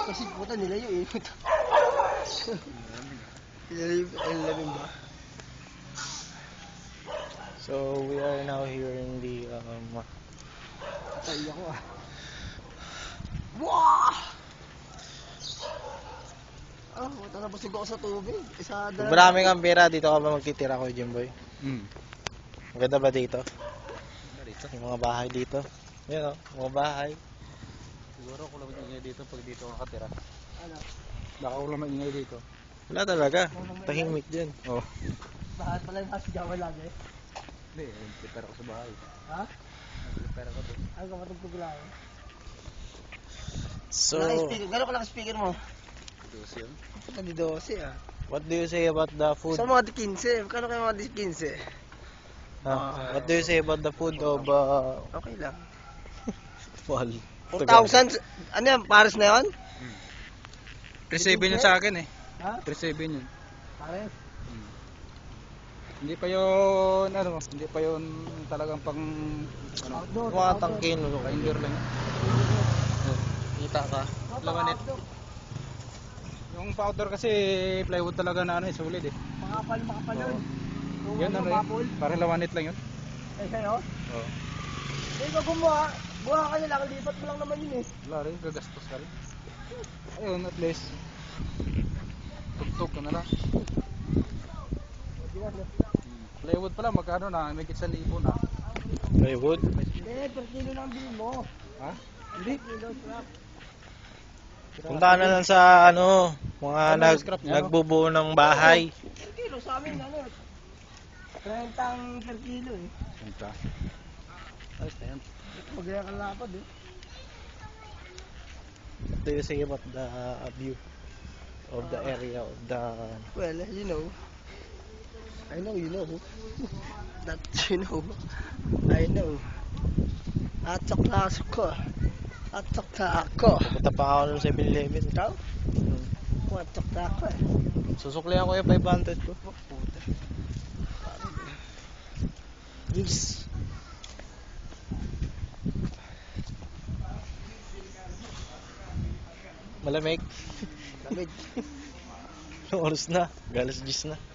Kasi puta nila yung ikot. Ilalim ba? So we are now here in the Tayo ako ah. Wah! Ah, puta na busog ako sa tubig. Isa Pag marami kang pera, dito ka ba magtitira ko, Jimboy? Maganda ba dito? Dito. Yung mga bahay dito. Yan o, mga bahay. Siguro ako lang maingay dito pag dito ka katira. Ano? Baka ako lang maingay dito. Wala talaga. Tahimik dyan. Oh. Bakit pala yung masigawan lagi? Hindi, prepare ako sa bahay. Ha? Prepare ako doon. Ano ka matugtog lang? So, Gano'n ka lang speaker mo? Diyos yun. Puta di 12 ah. what do you say about the food? Sa mga di 15. Kano kayo mga di 15? What do you say about the food of Okay lang. Wal? 4,000? Ano yan? Pares na yun? 3-7 yun sa akin eh. Ha? 3-7 yun. Pares? Hindi pa yun, ano, hindi pa yun talagang pang, ano, Outdoor. Mga tangkin. pa-indoor lang yun. Kita ka. Lamanit. Yung powder kasi plywood talaga na ano eh, solid eh. Makapal yun. Yun ano yun, parang lamanit lang yun. Eh sa'yo? Oo. Eh ikaw gumawa. Buha ka nila. Lipat mo lang naman yun eh. Wala rin, gagastos ka rin. Ayun, at least, tugtog ka na lang. Plywood pala, magkano na, may 1,000 na. Plywood? Eh, per kilo lang bilhin mo. Ha? Hindi. Kilo scrap. Punta na lang sa mga Ano yung scrap niya, no? nagbubuo ng bahay. Per kilo sa amin ano. 30 ang per kilo eh. Punta. Ayos na yan. Magaya ka lapad eh. What do you say about the view of the area of the... Well, you know. I know you know. That you know. I know. Atok na ako. Atok na ako. Pupunta pa ako ng 7-Eleven. Ikaw? Atok na ako eh. Susuklihan ko yung 500 ko. Puta. Yes. Malamig. Lamig. Oras na. Galas 10 na.